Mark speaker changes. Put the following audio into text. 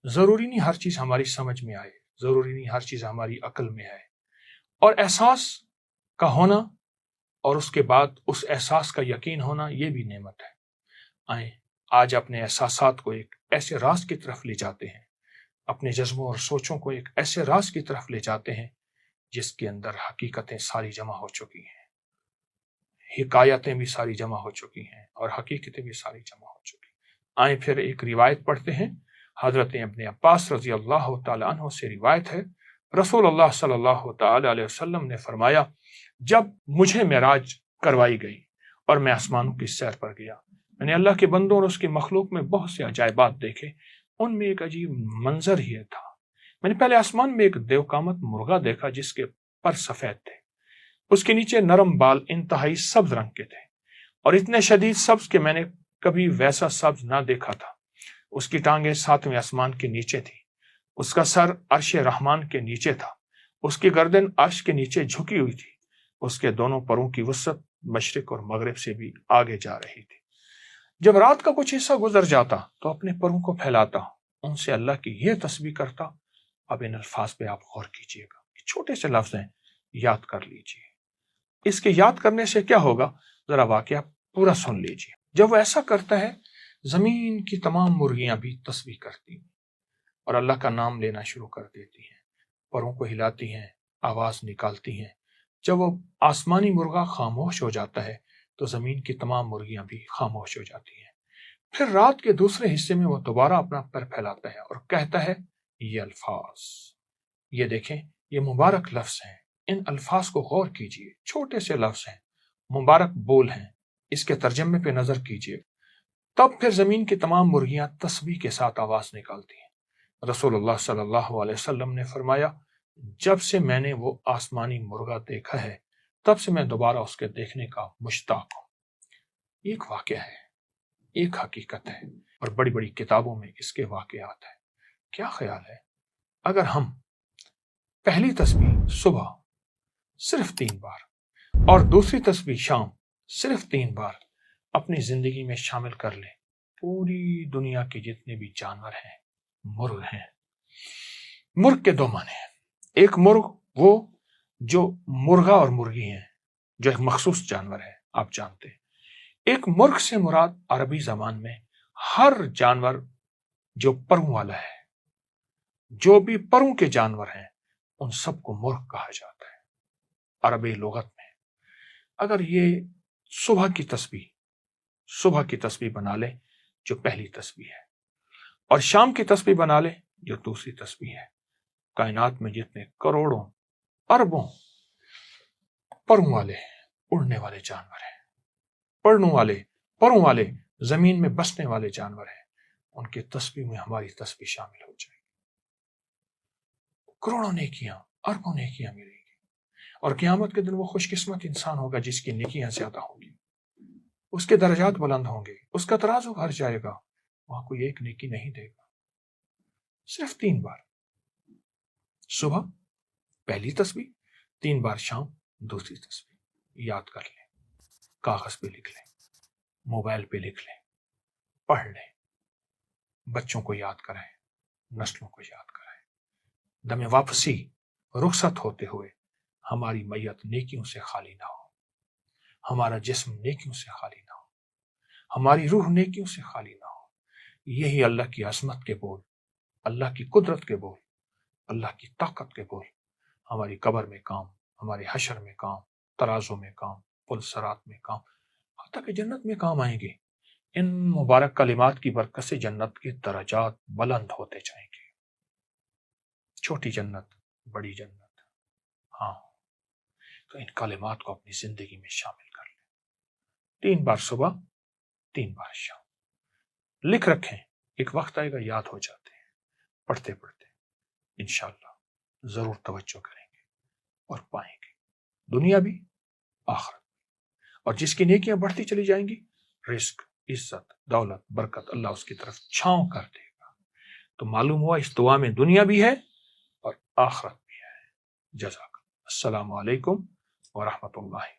Speaker 1: ضروری نہیں ہر چیز ہماری سمجھ میں آئے، ضروری نہیں ہر چیز ہماری عقل میں آئے، اور احساس کا ہونا اور اس کے بعد اس احساس کا یقین ہونا یہ بھی نعمت ہے۔ آئیں آج اپنے احساسات کو ایک ایسے راز کی طرف لے جاتے ہیں، اپنے جذبوں اور سوچوں کو ایک ایسے راز کی طرف لے جاتے ہیں جس کے اندر حقیقتیں ساری جمع ہو چکی ہیں، حکایتیں بھی ساری جمع ہو چکی ہیں اور حقیقتیں بھی ساری جمع ہو چکی ہیں۔ آئیں پھر ایک روایت پڑھتے ہیں۔ حضرت ابن عباس رضی اللہ تعالی عنہ سے روایت ہے، رسول اللہ صلی اللہ تعالی علیہ وسلم نے فرمایا، جب مجھے معراج کروائی گئی اور میں آسمانوں کی سیر پر گیا، میں نے اللہ کے بندوں اور اس کی مخلوق میں بہت سے عجائبات دیکھے۔ ان میں ایک عجیب منظر یہ تھا، میں نے پہلے آسمان میں ایک دیو قامت مرغا دیکھا جس کے پر سفید تھے، اس کے نیچے نرم بال انتہائی سبز رنگ کے تھے اور اتنے شدید سبز کہ میں نے کبھی ویسا سبز نہ دیکھا تھا۔ اس کی ٹانگیں ساتویں آسمان کے نیچے تھی، اس کا سر عرش رحمان کے نیچے تھا، اس کی گردن عرش کے نیچے جھکی ہوئی تھی، اس کے دونوں پروں کی وسعت مشرق اور مغرب سے بھی آگے جا رہی تھی۔ جب رات کا کچھ حصہ گزر جاتا تو اپنے پروں کو پھیلاتا، ان سے اللہ کی یہ تسبیح کرتا۔ اب ان الفاظ پہ آپ غور کیجئے گا، یہ چھوٹے سے لفظ ہیں، یاد کر لیجئے۔ اس کے یاد کرنے سے کیا ہوگا، ذرا واقعہ پورا سن لیجئے۔ جب وہ ایسا کرتا ہے، زمین کی تمام مرغیاں بھی تسبیح کرتی ہیں اور اللہ کا نام لینا شروع کر دیتی ہیں، پروں کو ہلاتی ہیں، آواز نکالتی ہیں۔ جب وہ آسمانی مرغا خاموش ہو جاتا ہے تو زمین کی تمام مرغیاں بھی خاموش ہو جاتی ہیں۔ پھر رات کے دوسرے حصے میں وہ دوبارہ اپنا پر پھیلاتا ہے اور کہتا ہے یہ الفاظ، یہ دیکھیں یہ مبارک لفظ ہیں، ان الفاظ کو غور کیجئے، چھوٹے سے لفظ ہیں، مبارک بول ہیں، اس کے ترجمے پہ نظر کیجئے۔ تب پھر زمین کی تمام مرغیاں تسبیح کے ساتھ آواز نکالتی ہیں۔ رسول اللہ صلی اللہ علیہ وسلم نے فرمایا، جب سے میں نے وہ آسمانی مرغا دیکھا ہے تب سے میں دوبارہ اس کے دیکھنے کا مشتاق ہوں۔ ایک واقعہ ہے، ایک حقیقت ہے، اور بڑی بڑی کتابوں میں اس کے واقعات ہیں۔ کیا خیال ہے اگر ہم پہلی تسبیح صبح صرف 3 بار اور دوسری تسبیح شام صرف 3 بار اپنی زندگی میں شامل کر لیں؟ پوری دنیا کے جتنے بھی جانور ہیں، مرغ ہیں۔ مرغ کے 2 معنی ہیں، ایک مرغ وہ جو مرغا اور مرغی ہیں، جو ایک مخصوص جانور ہے، آپ جانتے ہیں۔ ایک مرغ سے مراد عربی زبان میں ہر جانور جو پروں والا ہے، جو بھی پروں کے جانور ہیں، ان سب کو مرغ کہا جاتا ہے عربی لغت میں۔ اگر یہ صبح کی تسبیح بنا لیں جو پہلی تسبیح ہے، اور شام کی تسبیح بنا لیں جو دوسری تسبیح ہے، کائنات میں جتنے کروڑوں اربوں پروں والے اڑنے والے جانور ہیں، پروں والے زمین میں بسنے والے جانور ہیں، ان کے تسبیح میں ہماری تسبیح شامل ہو جائے گی، کروڑوں نیکیاں، اربوں نیکیاں ملیں گی، اور قیامت کے دن وہ خوش قسمت انسان ہوگا جس کی نیکیاں زیادہ ہوں گی، اس کے درجات بلند ہوں گے، اس کا ترازو بھر جائے گا، وہاں کوئی ایک نیکی نہیں دے گا۔ صرف 3 بار صبح پہلی تسبیح، 3 بار شام دوسری تسبیح، یاد کر لیں، کاغذ پہ لکھ لیں، موبائل پہ لکھ لیں، پڑھ لیں، بچوں کو یاد کرائیں، نسلوں کو یاد کرائیں۔ دم واپسی رخصت ہوتے ہوئے ہماری میت نیکیوں سے خالی نہ ہو، ہمارا جسم نیکیوں سے خالی نہ ہو، ہماری روح نیکیوں سے خالی نہ ہو۔ یہی اللہ کی عظمت کے بول، اللہ کی قدرت کے بول، اللہ کی طاقت کے بول ہماری قبر میں کام، ہمارے حشر میں کام، ترازوں میں کام، پل صراط میں کام، حتیٰ کہ جنت میں کام آئیں گے۔ ان مبارک کلمات کی برکت سے جنت کے درجات بلند ہوتے جائیں گے۔ چھوٹی جنت، بڑی جنت، ہاں، تو ان کلمات کو اپنی زندگی میں شامل کر لیں۔ 3 بار صبح، 3 بار شام، لکھ رکھیں، ایک وقت آئے گا یاد ہو جاتے ہیں، پڑھتے پڑھتے انشاءاللہ ضرور توجہ کریں گے اور پائیں گے، دنیا بھی آخرت بھی، اور جس کی نیکیاں بڑھتی چلی جائیں گی، رزق، عزت، دولت، برکت اللہ اس کی طرف چھاؤں کر دے گا۔ تو معلوم ہوا اس دعا میں دنیا بھی ہے اور آخرت بھی ہے۔ جزاک اللہ۔ السلام علیکم ورحمۃ اللہ۔